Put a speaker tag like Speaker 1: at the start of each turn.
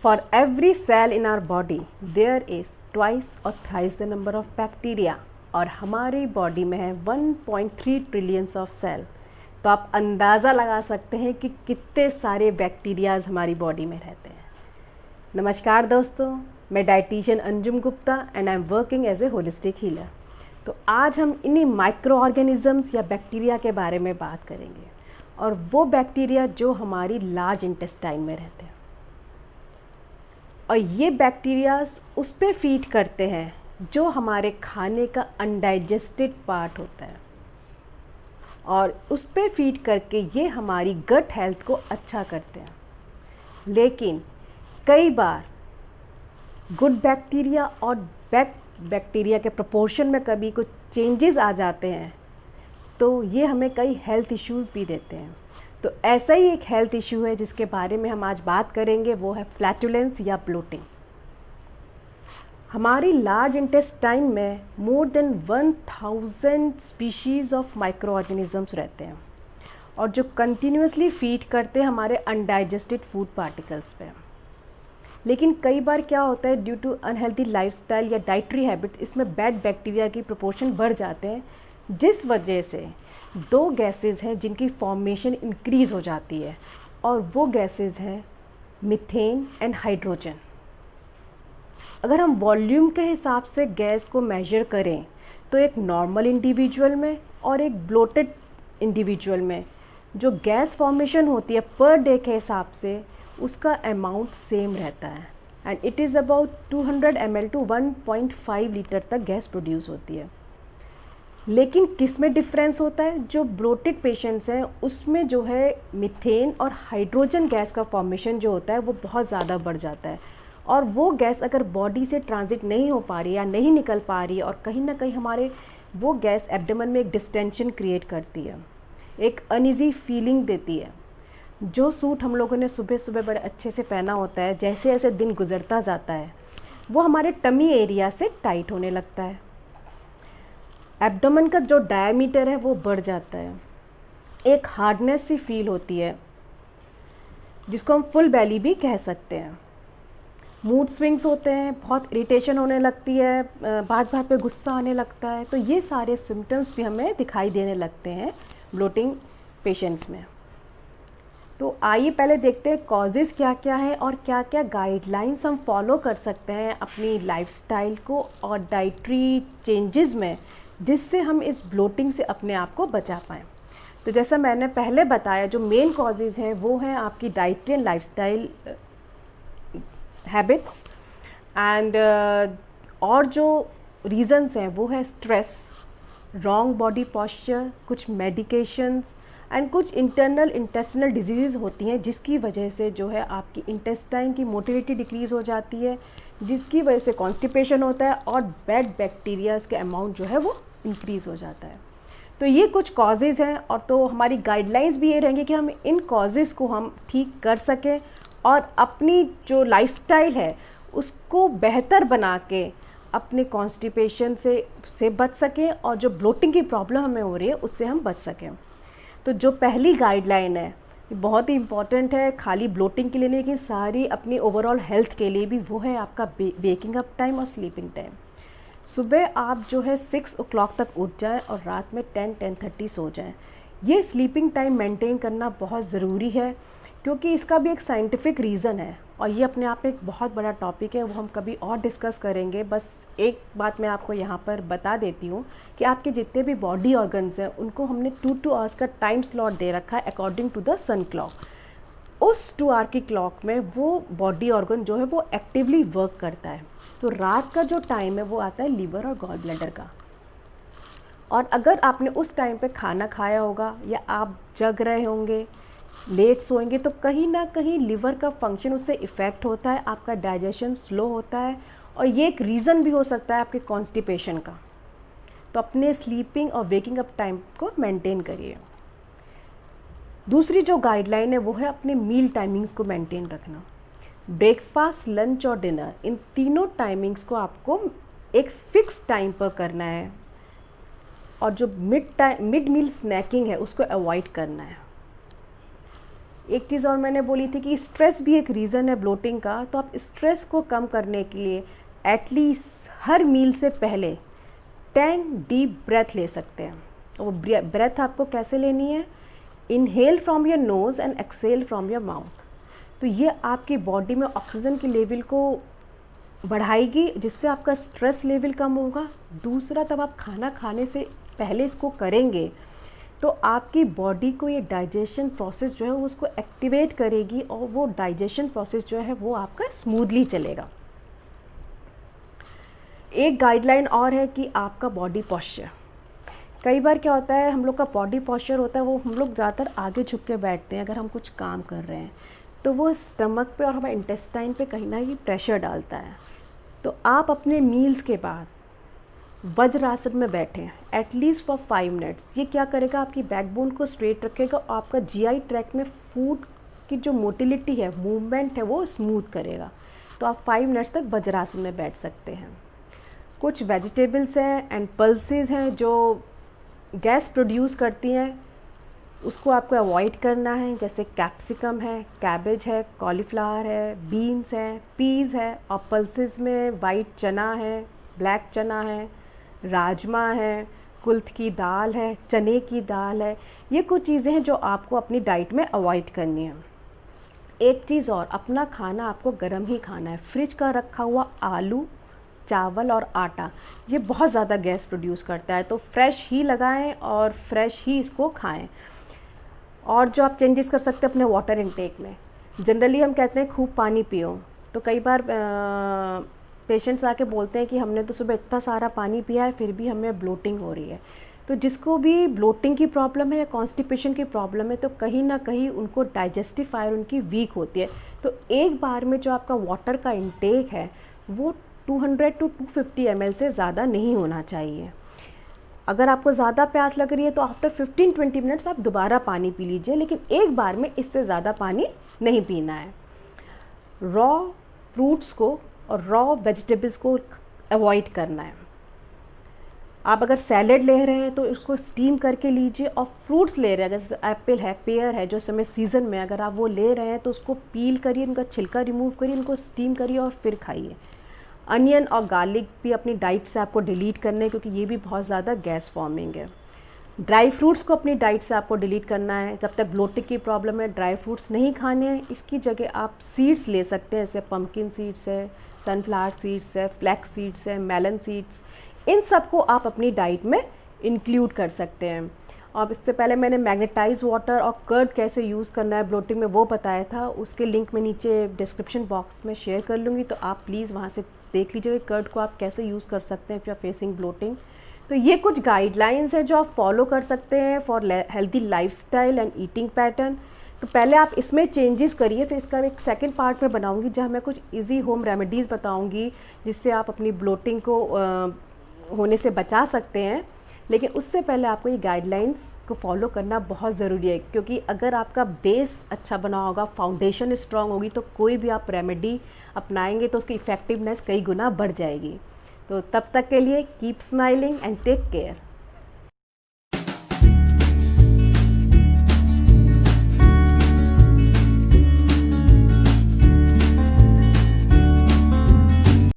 Speaker 1: For every cell in our body, there is twice or thrice the number of bacteria. और हमारी body में है 1.3 trillions of cell. तो आप अंदाज़ा लगा सकते हैं कि कितने सारे बैक्टीरियाज हमारी बॉडी में रहते हैं। नमस्कार दोस्तों, मैं dietitian Anjum Gupta and I am working as a holistic healer. तो आज हम इन्हीं माइक्रो ऑर्गेनिजम्स या बैक्टीरिया के बारे में बात करेंगे, और वो बैक्टीरिया जो हमारी लार्ज इंटेस्टाइन में रहते हैं। और ये बैक्टीरियाज उस पर फीड करते हैं जो हमारे खाने का अनडाइजेस्टेड पार्ट होता है, और उस पर फीड करके ये हमारी गट हेल्थ को अच्छा करते हैं। लेकिन कई बार गुड बैक्टीरिया और बैड बैक्टीरिया के प्रोपोर्शन में कभी कुछ चेंजेस आ जाते हैं, तो ये हमें कई हेल्थ इश्यूज़ भी देते हैं। तो ऐसा ही एक हेल्थ इशू है जिसके बारे में हम आज बात करेंगे, वो है फ्लैटुलेंस या ब्लोटिंग। हमारी लार्ज इंटेस्टाइन में more than 1000 species of micro organisms रहते हैं, और जो कंटिन्यूसली फीड करते हैं हमारे अनडाइजेस्टेड फूड पार्टिकल्स पे। लेकिन कई बार क्या होता है, ड्यू टू अनहेल्दी लाइफस्टाइल या डाइटरी हैबिट्स, इसमें बैड बैक्टीरिया की प्रोपोर्शन बढ़ जाते हैं, जिस वजह से दो गैसेस हैं जिनकी फॉर्मेशन इंक्रीज़ हो जाती है, और वो गैसेस हैं मीथेन एंड हाइड्रोजन। अगर हम वॉल्यूम के हिसाब से गैस को मेजर करें तो एक नॉर्मल इंडिविजुअल में और एक ब्लोटेड इंडिविजुअल में जो गैस फॉर्मेशन होती है पर डे के हिसाब से, उसका अमाउंट सेम रहता है, and it is about 200 ml to 1.5 litre तक गैस प्रोड्यूस होती है। लेकिन किस में डिफरेंस होता है? जो ब्लोटेड पेशेंट्स हैं उसमें जो है मीथेन और हाइड्रोजन गैस का फॉर्मेशन जो होता है वो बहुत ज़्यादा बढ़ जाता है, और वो गैस अगर बॉडी से ट्रांजिट नहीं हो पा रही या नहीं निकल पा रही है, और कहीं ना कहीं हमारे वो गैस एब्डोमेन में एक डिस्टेंशन क्रिएट करती है, एक अनईजी फीलिंग देती है। जो सूट हम लोगों ने सुबह सुबह बड़े अच्छे से पहना होता है, जैसे जैसे दिन गुजरता जाता है वो हमारे टमी एरिया से टाइट होने लगता है, एब्डोमेन का जो डायमीटर है वो बढ़ जाता है, एक हार्डनेस सी फील होती है जिसको हम फुल बेली भी कह सकते हैं। मूड स्विंग्स होते हैं, बहुत इरिटेशन होने लगती है, बात बात पे गुस्सा आने लगता है। तो ये सारे सिम्टम्स भी हमें दिखाई देने लगते हैं ब्लोटिंग पेशेंट्स में। तो आइए पहले देखते हैं कॉजेज़ क्या क्या है और क्या क्या गाइडलाइंस हम फॉलो कर सकते हैं अपनी लाइफस्टाइल को और डाइटरी चेंजेस में, जिससे हम इस ब्लोटिंग से अपने आप को बचा पाएँ। तो जैसा मैंने पहले बताया, जो मेन कॉजेज़ हैं वो हैं आपकी dietary and lifestyle habits, and और जो रीज़न्स हैं वो है स्ट्रेस, रॉन्ग बॉडी पॉस्चर, कुछ मेडिकेशंस, एंड कुछ इंटरनल इंटेस्टिनल डिजीज़ होती हैं जिसकी वजह से जो है आपकी इंटेस्टाइन की मोटिलिटी डिक्रीज़ हो जाती है, जिसकी वजह से कॉन्स्टिपेशन होता है और बैड बैक्टीरियाज़ के अमाउंट जो है वो इंक्रीज़ हो जाता है। तो ये कुछ कॉजेज़ हैं, और तो हमारी गाइडलाइंस भी ये रहेंगी कि हम इन कॉजेज़ को हम ठीक कर सकें और अपनी जो लाइफस्टाइल है उसको बेहतर बना के अपने कॉन्स्टिपेशन से बच सकें, और जो ब्लोटिंग की प्रॉब्लम हमें हो रही है उससे हम बच सकें। तो जो पहली गाइडलाइन है ये बहुत ही इम्पॉर्टेंट है, खाली ब्लोटिंग के लिए नहीं, लेकिन सारी अपनी ओवरऑल हेल्थ के लिए भी, वो है आपका वेकिंग अप टाइम और स्लीपिंग टाइम। सुबह आप जो है 6 o'clock तक उठ जाएं और रात में 10-10:30 सो जाएं। ये स्लीपिंग टाइम मेंटेन करना बहुत ज़रूरी है, क्योंकि इसका भी एक साइंटिफिक रीज़न है, और ये अपने आप में एक बहुत बड़ा टॉपिक है, वो हम कभी और डिस्कस करेंगे। बस एक बात मैं आपको यहाँ पर बता देती हूँ कि आपके जितने भी बॉडी ऑर्गन्स हैं उनको हमने 2 आवर्स का टाइम स्लॉट दे रखा है according to the sun clock. उस 2 आवर की क्लॉक में वो बॉडी ऑर्गन जो है वो एक्टिवली वर्क करता है। तो रात का जो टाइम है वो आता है लीवर और गॉल ब्लैडर का, और अगर आपने उस टाइम पे खाना खाया होगा या आप जग रहे होंगे, लेट सोएंगे, तो कहीं ना कहीं लिवर का फंक्शन उससे इफ़ेक्ट होता है, आपका डाइजेशन स्लो होता है, और ये एक रीज़न भी हो सकता है आपके कॉन्स्टिपेशन का। तो अपने स्लीपिंग और वेकिंग अप टाइम को मेंटेन करिए। दूसरी जो गाइडलाइन है वो है अपने मील टाइमिंग्स को मेंटेन रखना। ब्रेकफास्ट, लंच और डिनर, इन तीनों टाइमिंग्स को आपको एक फ़िक्स टाइम पर करना है, और जो मिड मील स्नैकिंग है उसको अवॉइड करना है। एक चीज़ और मैंने बोली थी कि स्ट्रेस भी एक रीज़न है ब्लोटिंग का, तो आप स्ट्रेस को कम करने के लिए एटलीस्ट हर मील से पहले 10 डीप ब्रेथ ले सकते हैं। वो ब्रेथ आपको कैसे लेनी है? Inhale from your nose and exhale from your mouth. तो ये आपकी बॉडी में ऑक्सीजन की लेवल को बढ़ाएगी, जिससे आपका स्ट्रेस लेवल कम होगा। दूसरा, तब आप खाना खाने से पहले इसको करेंगे तो आपकी बॉडी को ये डाइजेशन प्रोसेस जो है वो उसको एक्टिवेट करेगी और वो डाइजेशन प्रोसेस जो है वो आपका स्मूथली चलेगा। एक गाइडलाइन और है कि आपका बॉडी पोस्चर, कई बार क्या होता है हम लोग का बॉडी पोस्चर होता है वो हम लोग ज़्यादातर आगे झुक के बैठते हैं अगर हम कुछ काम कर रहे हैं, तो वो स्टमक पे और हमारे इंटेस्टाइन पे कहीं ना कहीं प्रेशर डालता है। तो आप अपने मील्स के बाद वज्रासन में बैठें एटलीस्ट फॉर 5 मिनट्स। ये क्या करेगा? आपकी बैकबोन को स्ट्रेट रखेगा और आपका जीआई ट्रैक्ट में फूड की जो मोटिलिटी है, मूवमेंट है, वो स्मूथ करेगा। तो आप 5 मिनट्स तक वज्रासन में बैठ सकते हैं। कुछ वेजिटेबल्स हैं एंड पल्सेस हैं जो गैस प्रोड्यूस करती हैं, उसको आपको अवॉइड करना है। जैसे कैप्सिकम है, कैबेज है, कॉलीफ्लावर है, बीन्स है, पीज़ है, और पल्सेस में वाइट चना है, ब्लैक चना है, राजमा है, कुल्थ की दाल है, चने की दाल है। ये कुछ चीज़ें हैं जो आपको अपनी डाइट में अवॉइड करनी है। एक चीज़ और, अपना खाना आपको गर्म ही खाना है। फ्रिज का रखा हुआ आलू, चावल और आटा ये बहुत ज़्यादा गैस प्रोड्यूस करता है, तो फ्रेश ही लगाएं और फ्रेश ही इसको खाएं। और जो आप चेंजेस कर सकते हैं अपने वाटर इनटेक में, जनरली हम कहते हैं खूब पानी पियो, तो कई बार पेशेंट्स आके बोलते हैं कि हमने तो सुबह इतना सारा पानी पिया है फिर भी हमें ब्लोटिंग हो रही है। तो जिसको भी ब्लोटिंग की प्रॉब्लम है या कॉन्स्टिपेशन की प्रॉब्लम है, तो कहीं ना कहीं उनको डाइजेस्टिव फायर उनकी वीक होती है। तो एक बार में जो आपका वाटर का इंटेक है वो 200 to 250 ml से ज़्यादा नहीं होना चाहिए। अगर आपको ज़्यादा प्यास लग रही है तो आफ्टर 15-20 मिनट्स आप दोबारा पानी पी लीजिए, लेकिन एक बार में इससे ज़्यादा पानी नहीं पीना है। रॉ फ्रूट्स को और रॉ वेजिटेबल्स को अवॉइड करना है। आप अगर सैलेड ले रहे हैं तो इसको स्टीम करके लीजिए, और फ्रूट्स ले रहे हैं जैसे एप्पल है, पेयर है, जो समय सीज़न में अगर आप वो ले रहे हैं तो उसको पील करिए, उनका छिलका रिमूव करिए, उनको स्टीम करिए और फिर खाइए। अनियन और गार्लिक भी अपनी डाइट से आपको डिलीट करना है क्योंकि ये भी बहुत ज़्यादा गैस फॉर्मिंग है। ड्राई फ्रूट्स को अपनी डाइट से आपको डिलीट करना है। जब तक ब्लोटिंग की प्रॉब्लम है ड्राई फ्रूट्स नहीं खाने हैं। इसकी जगह आप सीड्स ले सकते हैं, जैसे पम्पकिन सीड्स है, सनफ्लावर सीड्स है, फ्लैक्स सीड्स है, मेलन सीड्स। इन सबको आप अपनी डाइट में इंक्लूड कर सकते हैं। और इससे पहले मैंने मैग्नेटाइज वाटर और कर्ड कैसे यूज़ करना है ब्लोटिंग में वो बताया था, उसके लिंक मैं नीचे डिस्क्रिप्शन बॉक्स में शेयर कर लूँगी, तो आप प्लीज़ वहाँ से देख लीजिए कर्ड को आप कैसे यूज़ कर सकते हैं if you are facing bloating. तो ये कुछ गाइडलाइंस हैं जो आप फॉलो कर सकते हैं for healthy lifestyle and eating pattern. तो पहले आप इसमें चेंजेस करिए, फिर इसका एक सेकंड पार्ट में बनाऊंगी जहाँ मैं कुछ इजी होम रेमेडीज़ बताऊंगी जिससे आप अपनी ब्लोटिंग को होने से बचा सकते हैं। लेकिन उससे पहले आपको ये गाइडलाइंस को फॉलो करना बहुत ज़रूरी है, क्योंकि अगर आपका बेस अच्छा बना होगा, फाउंडेशन स्ट्रांग होगी, तो कोई भी आप रेमेडी अपनाएंगे तो उसकी इफ़ेक्टिवनेस कई गुना बढ़ जाएगी। तो तब तक के लिए keep smiling and take care.